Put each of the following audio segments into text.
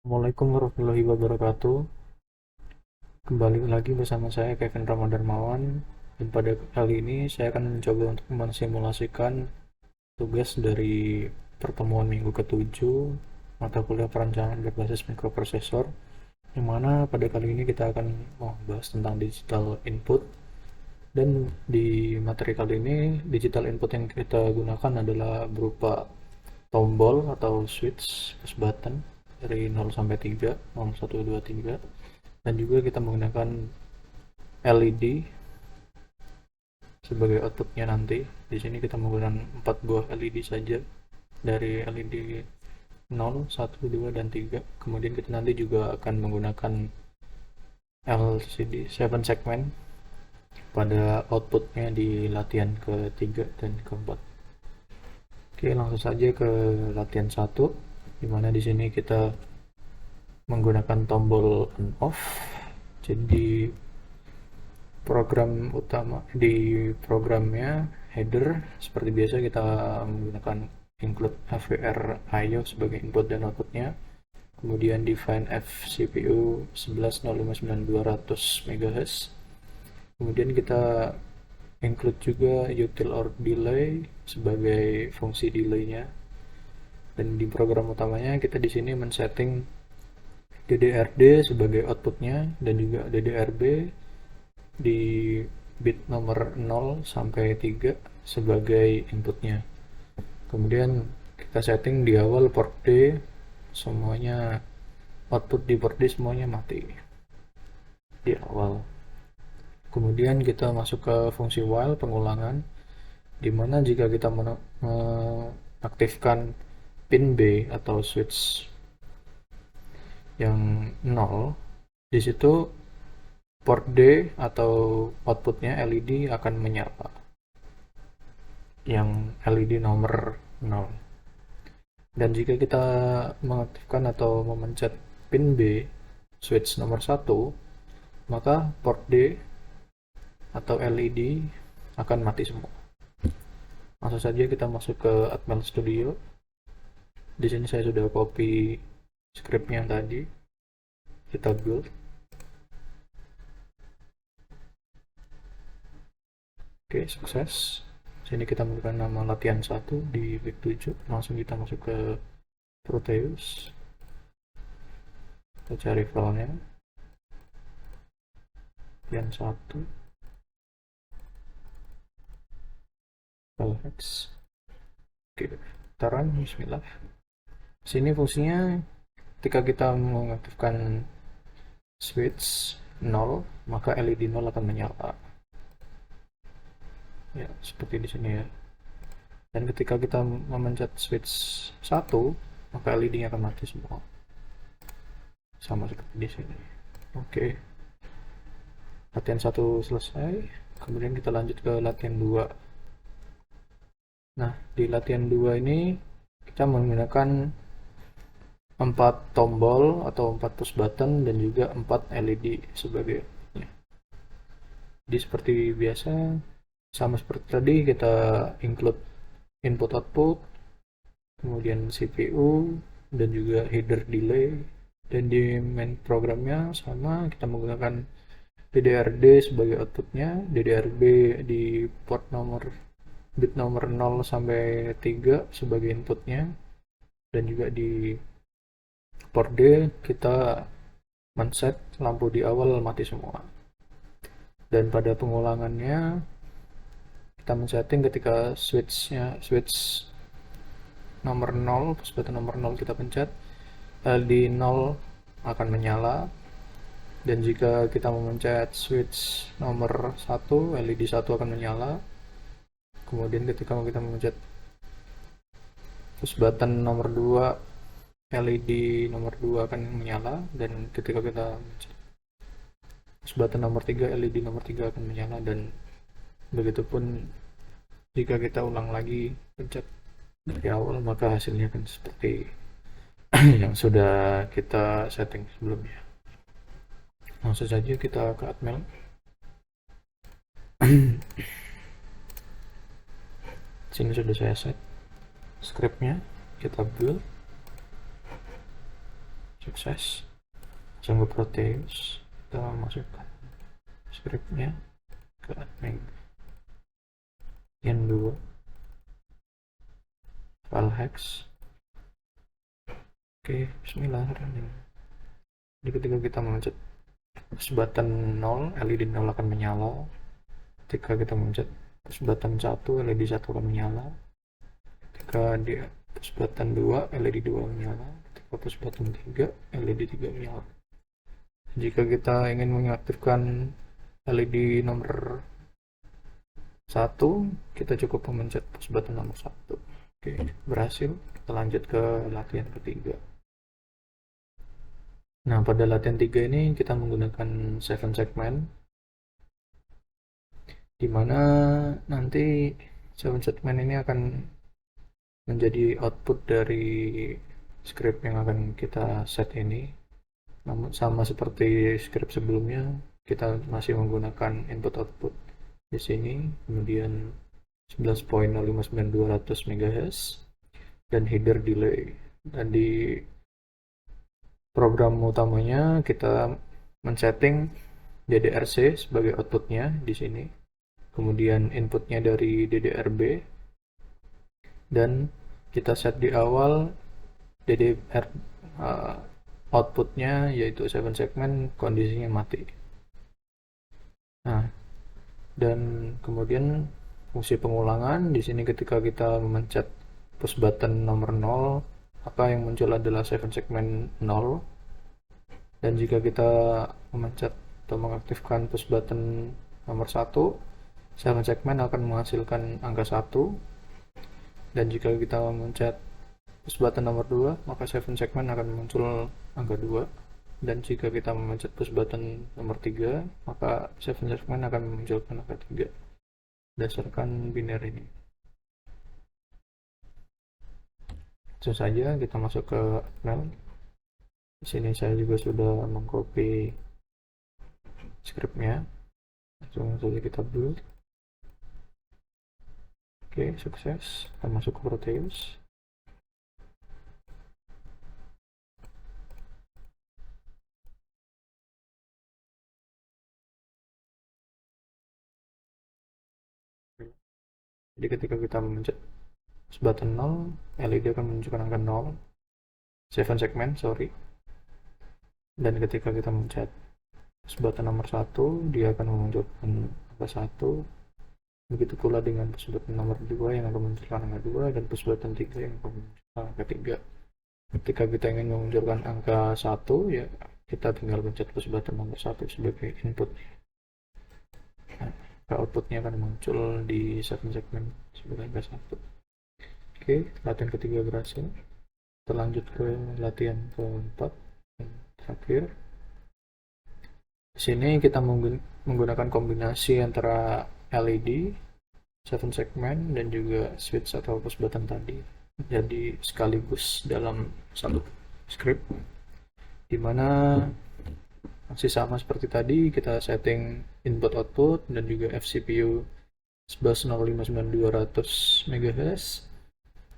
Assalamualaikum warahmatullahi wabarakatuh. Kembali lagi bersama saya Kevin Ramadarmawan. Dan pada kali ini saya akan mencoba untuk mensimulasikan tugas dari pertemuan minggu ke-7 mata kuliah perancangan berbasis mikroprosesor, yang mana pada kali ini kita akan membahas tentang digital input. Dan di materi kali ini digital input yang kita gunakan adalah berupa tombol atau switch push button dari 0 sampai 3, 0, 1, 2, 3, dan juga kita menggunakan LED sebagai outputnya nanti. Di sini kita menggunakan 4 buah LED saja, dari LED 0, 1, 2, dan 3. Kemudian kita nanti juga akan menggunakan LCD 7 segment pada outputnya di latihan ketiga dan keempat. Oke, langsung saja ke latihan 1, dimana di sini kita menggunakan tombol on off. Jadi program utama di programnya header seperti biasa kita menggunakan include HVR IO sebagai input dan outputnya, kemudian define fCPU 11.059.200 MHz, kemudian kita include juga util or delay sebagai fungsi delaynya, dan di program utamanya kita di sini men-setting DDRD sebagai outputnya dan juga DDRB di bit nomor 0 sampai 3 sebagai inputnya. Kemudian kita setting di awal port D, semuanya output di port D semuanya mati di awal. Kemudian kita masuk ke fungsi while pengulangan, dimana jika kita mengaktifkan pin B atau switch yang 0, di situ port D atau outputnya LED akan menyala, yang LED nomor 0. Dan jika kita mengaktifkan atau memencet pin B switch nomor 1, maka port D atau LED akan mati semua. Langsung saja kita masuk ke Atmel Studio. Di sini saya sudah copy scriptnya yang tadi. Kita build. Oke, sukses. Sini kita memberikan nama latihan 1 di week 7. Langsung kita masuk ke Proteus. Kita cari filenya. Latihan 1. File X. Oke, kita run. Bismillah. Sini fungsinya ketika kita mengaktifkan switch 0, maka LED 0 akan menyala. Ya, seperti di sini ya. Dan ketika kita memencet switch 1, maka LED-nya akan mati semua. Sama seperti di sini. Oke. Latihan 1 selesai. Kemudian kita lanjut ke latihan 2. Nah, di latihan 2 ini kita menggunakan 4 tombol atau 4 push button dan juga 4 LED sebagai. Jadi seperti biasa, sama seperti tadi, kita include input output, kemudian CPU, dan juga header delay. Dan di main programnya sama, kita menggunakan DDRD sebagai outputnya, DDRB di port nomor bit nomor 0 sampai 3 sebagai inputnya, dan juga di port D kita men-set lampu di awal mati semua. Dan pada pengulangannya kita men-setting ketika switch nomor 0, push button nomor 0 kita pencet, LED 0 akan menyala. Dan jika kita memencet switch nomor 1, LED 1 akan menyala. Kemudian ketika kita memencet push button nomor 2, LED nomor 2 akan menyala. Dan ketika kita memencet push button nomor 3, LED nomor 3 akan menyala. Dan begitupun jika kita ulang lagi pencet dari awal, maka hasilnya akan seperti yang sudah kita setting sebelumnya. Langsung saja kita ke Atmel. Sini sudah saya set scriptnya, kita build. Sukses. Langsung ke Proteus, kita masukkan scriptnya ke admin yang 2 file hex. Oke, bismillah, running. Jadi ketika kita mencet push button 0, LED 0 akan menyala. Ketika kita mencet push button 1, LED 1 akan menyala. Ketika dia push button 2, LED 2 menyala. Ketika push button 3, LED 3 menyala. Jika kita ingin mengaktifkan LED nomor 1, kita cukup memencet push button nomor 1. Oke, berhasil. Kita lanjut ke latihan ketiga. Nah, pada latihan 3 ini kita menggunakan 7 segment, di mana nanti 7 segment ini akan menjadi output dari script yang akan kita set ini. Namun sama seperti script sebelumnya, kita masih menggunakan input output di sini, kemudian 11.059200 MHz dan header delay. Dan di program utamanya kita men-setting DDRC sebagai outputnya di sini, kemudian inputnya dari DDRB, dan kita set di awal DDR outputnya yaitu 7 segment kondisinya mati. Nah, dan kemudian fungsi pengulangan di sini ketika kita memencet push button nomor 0, maka yang muncul adalah 7 segment 0. Dan jika kita memencet atau mengaktifkan push button nomor 1, 7 segment akan menghasilkan angka 1. Dan jika kita memencet push button nomor 2, maka 7 segment akan muncul angka 2. Dan jika kita memencet push button nomor 3, maka 7 segment akan memunculkan angka 3 berdasarkan binary ini. Langsung saja kita masuk ke Atmel. Di sini saya juga sudah mengcopy scriptnya. Langsung saja kita build. Oke, sukses. Kita masuk ke Proteus. Jadi ketika kita memencet button 0, LED akan menunjukkan angka 0, 7 segment, sorry. Dan ketika kita mencet button nomor 1, dia akan memunculkan angka 1. Begitu pula dengan push button nomor 2 yang akan memunculkan angka 2, dan push button 3 yang akan memunculkan angka 3. Ketika kita ingin memunculkan angka 1, ya kita tinggal mencet push button nomor 1 sebagai input. Nah, outputnya akan muncul di 7 segment sebagai angka 1. Oke, latihan ketiga berhasil. Kita lanjut ke latihan keempat dan terakhir. Di sini kita menggunakan kombinasi antara LED, 7 segment, dan juga switch atau push button tadi. Jadi sekaligus dalam satu script, dimana masih sama seperti tadi, kita setting input output dan juga FCPU 11.059200 MHz,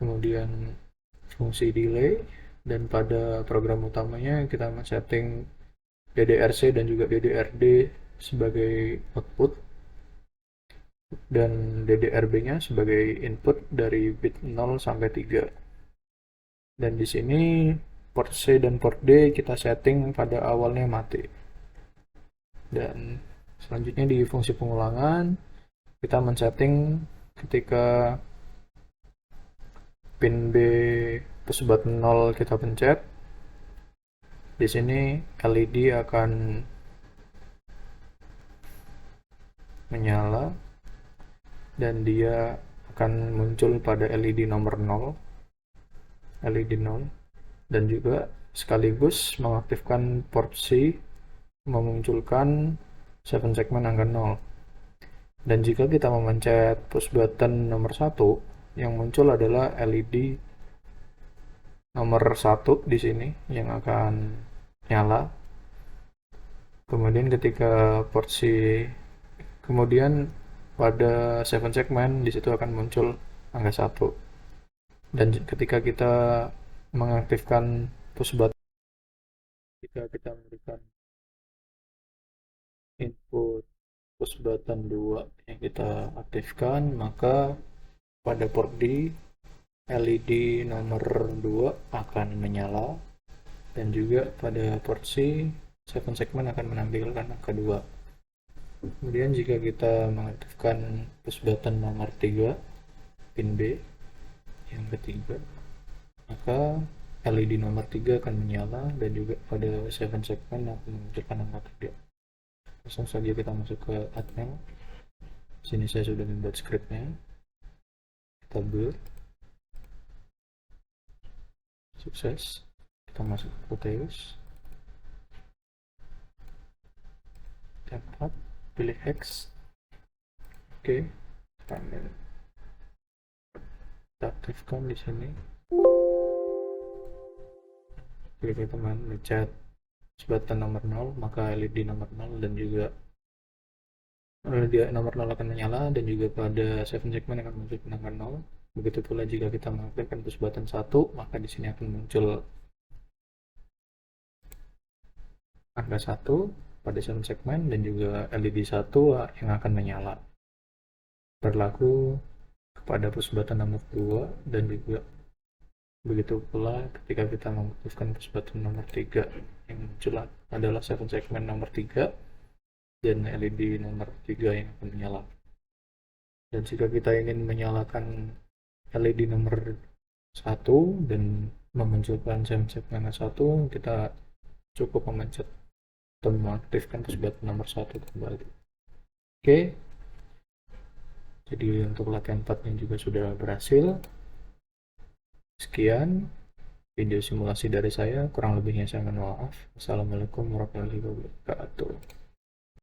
kemudian fungsi delay, dan pada program utamanya kita setting DDRC dan juga DDRD sebagai output dan DDRB-nya sebagai input dari bit 0 sampai 3. Dan di sini port C dan port D kita setting pada awalnya mati. Dan selanjutnya di fungsi pengulangan kita men-setting ketika pin B push button 0 kita pencet, di sini LED akan menyala dan dia akan muncul pada LED nomor 0, LED 0, dan juga sekaligus mengaktifkan port C memunculkan 7 segment angka 0. Dan jika kita memencet push button nomor 1, yang muncul adalah LED nomor 1 di sini yang akan nyala. Kemudian ketika port C, kemudian pada 7 segment di situ akan muncul angka 1. Dan ketika kita mengaktifkan push button Jika kita memberikan input push button 2 yang kita aktifkan, maka pada port D LED nomor 2 akan menyala, dan juga pada port C 7 segmen akan menampilkan angka 2. Kemudian jika kita mengaktifkan push button nomor 3 pin B yang ketiga, maka LED nomor 3 akan menyala, dan juga pada 7 segmen akan memunculkan angka 3. Langsung saja kita masuk ke admin. Sini saya sudah membuat scriptnya. Kita build. Sukses. Kita masuk ke Proteus. Tab 4, pilih hex. Oke. Kita aktifkan di sini. Jika teman ngecat button nomor 0, maka LED nomor 0 dan juga dia nomor 0 akan menyala, dan juga pada 7 segmen akan muncul angka 0. Begitu pula jika kita mengaktifkan push button 1, maka di sini akan muncul angka 1 pada 7 segmen, dan juga LED 1 yang akan menyala. Berlaku kepada push button nomor 2, dan juga begitu pula ketika kita mengaktifkan push button nomor 3 yang muncul adalah 7 segmen nomor 3 dan LED nomor 3 yang akan menyala. Dan jika kita ingin menyalakan LED nomor 1 dan memunculkan segmen 1, kita cukup memencet atau mengaktifkan push button nomor 1 kembali. Oke. Jadi untuk latihan 4 nya juga sudah berhasil. Sekian video simulasi dari saya, kurang lebihnya saya mohon maaf. Wassalamualaikum warahmatullahi wabarakatuh.